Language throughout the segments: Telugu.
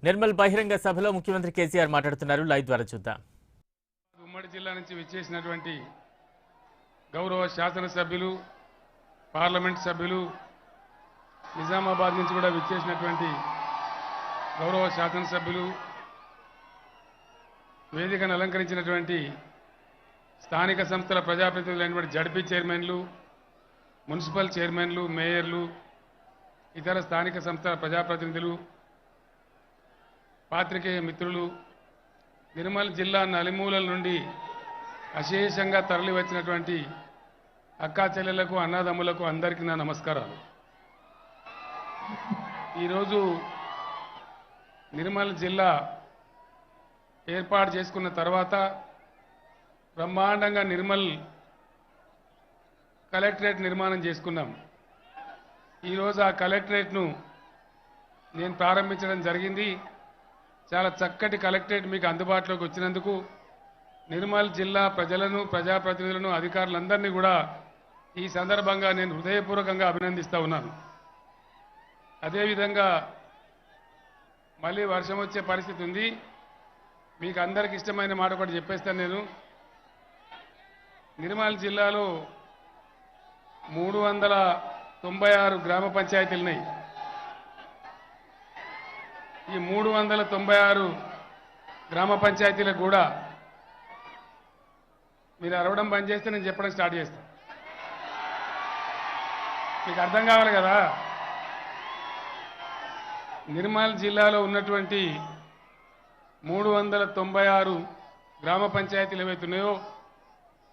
నిర్మల్ బహిరంగ సభలో ముఖ్యమంత్రి కేసీఆర్ మాట్లాడుతున్నారు. లైవ్ ద్వారా చూద్దాం. ఉమ్మడి జిల్లా నుంచి విచ్చేసినటువంటి గౌరవ శాసనసభ్యులు, పార్లమెంట్ సభ్యులు, నిజామాబాద్ నుంచి కూడా విచ్చేసినటువంటి గౌరవ శాసనసభ్యులు, వేదికను అలంకరించినటువంటి స్థానిక సంస్థల ప్రజాప్రతినిధులైనటువంటి జడ్పీ చైర్మన్లు, మున్సిపల్ చైర్మన్లు, మేయర్లు, ఇతర స్థానిక సంస్థల ప్రజాప్రతినిధులు, పాత్రికేయ మిత్రులు, నిర్మల్ జిల్లా నలుమూలల నుండి అశేషంగా తరలి వచ్చినటువంటి అక్కా చెల్లెళ్లకు, అన్నదమ్ములకు అందరికీ నా నమస్కారాలు. ఈరోజు నిర్మల్ జిల్లా ఏర్పాటు చేసుకున్న తర్వాత బ్రహ్మాండంగా నిర్మల్ కలెక్టరేట్ నిర్మాణం చేసుకున్నాం. ఈరోజు ఆ కలెక్టరేట్ను నేను ప్రారంభించడం జరిగింది. చాలా చక్కటి కలెక్టరేట్ మీకు అందుబాటులోకి వచ్చినందుకు నిర్మల్ జిల్లా ప్రజలను, ప్రజాప్రతినిధులను, అధికారులందరినీ కూడా ఈ సందర్భంగా నేను హృదయపూర్వకంగా అభినందిస్తూ ఉన్నాను. అదేవిధంగా మళ్ళీ వర్షం వచ్చే పరిస్థితి ఉంది. మీకు అందరికి ఇష్టమైన మాట ఒకటి చెప్పేస్తాను. నేను నిర్మల్ జిల్లాలో 396 గ్రామ పంచాయతీలు ఉన్నాయి. ఈ 396 గ్రామ పంచాయతీలకు కూడా మీరు అరవడం బంద్ చేస్తే నేను చెప్పడం స్టార్ట్ చేస్తాను. మీకు అర్థం కావాలి కదా. నిర్మల్ జిల్లాలో ఉన్నటువంటి 396 గ్రామ పంచాయతీలు ఏవైతున్నాయో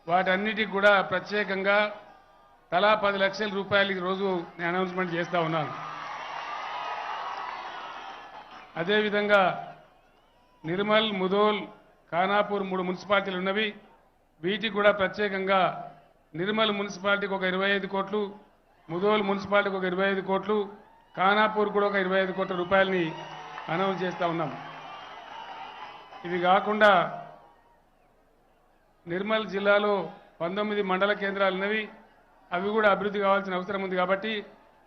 వాటన్నిటికి కూడా ప్రత్యేకంగా తలా 10 లక్షల రూపాయలు ఈరోజు నేను అనౌన్స్మెంట్ చేస్తూ ఉన్నాను. అదేవిధంగా నిర్మల్, ముదోల్, ఖానాపూర్ 3 మున్సిపాలిటీలు ఉన్నవి. వీటికి కూడా ప్రత్యేకంగా నిర్మల్ మున్సిపాలిటీకి ఒక 25 కోట్లు, ముదోల్ మున్సిపాలిటీకి ఒక 25 కోట్లు, ఖానాపూర్ కూడా ఒక 25 కోట్ల రూపాయలని అనౌన్స్ చేస్తూ ఉన్నాం. ఇవి కాకుండా నిర్మల్ జిల్లాలో 19 మండల కేంద్రాలు ఉన్నవి. అవి కూడా అభివృద్ధి కావాల్సిన అవసరం ఉంది. కాబట్టి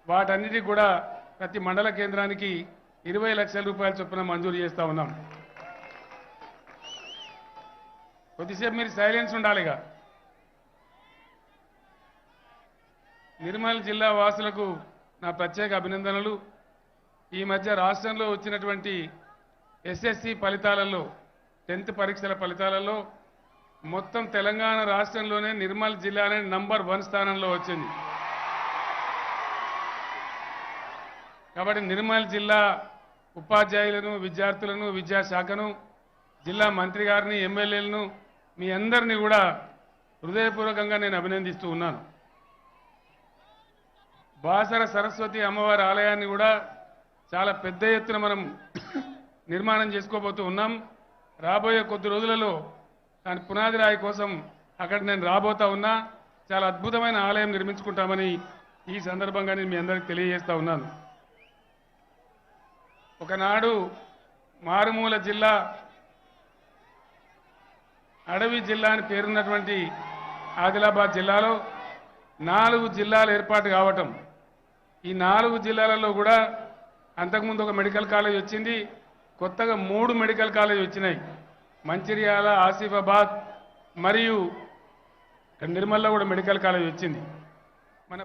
వాటన్నిటికి కూడా ప్రతి మండల కేంద్రానికి 20 లక్షల రూపాయల చొప్పున మంజూరు చేస్తూ ఉన్నాం. కొద్దిసేపు మీరు సైలెన్స్ ఉండాలిగా. నిర్మల్ జిల్లా వాసులకు నా ప్రత్యేక అభినందనలు. ఈ మధ్య రాష్ట్రంలో వచ్చినటువంటి ఎస్ఎస్సి ఫలితాలలో, 10th పరీక్షల ఫలితాలలో మొత్తం తెలంగాణ రాష్ట్రంలోనే నిర్మల్ జిల్లానే నంబర్ 1 స్థానంలో వచ్చింది. కాబట్టి నిర్మల్ జిల్లా ఉపాధ్యాయులను, విద్యార్థులను, విద్యాశాఖను, జిల్లా మంత్రి గారిని, ఎమ్మెల్యేలను, మీ అందరినీ కూడా హృదయపూర్వకంగా నేను అభినందిస్తూ ఉన్నాను. బాసర సరస్వతి అమ్మవారి ఆలయాన్ని కూడా చాలా పెద్ద ఎత్తున మనం నిర్మాణం చేసుకోబోతూ ఉన్నాం. రాబోయే కొద్ది రోజులలో దాని పునాది రాయి కోసం అక్కడ నేను రాబోతా ఉన్నా. చాలా అద్భుతమైన ఆలయం నిర్మించుకుంటామని ఈ సందర్భంగా నేను మీ అందరికీ తెలియజేస్తా ఉన్నాను. ఒకనాడు మారుమూల జిల్లా, అడవి జిల్లా అని పేరున్నటువంటి ఆదిలాబాద్ జిల్లాలో 4 జిల్లాలు ఏర్పాటు కావటం. ఈ 4 జిల్లాలలో కూడా అంతకుముందు ఒక మెడికల్ కాలేజ్ వచ్చింది. కొత్తగా 3 మెడికల్ కాలేజ్ వచ్చినాయి. మంచిర్యాల, ఆసిఫాబాద్ మరియు నిర్మల్లో కూడా మెడికల్ కాలేజ్ వచ్చింది. మన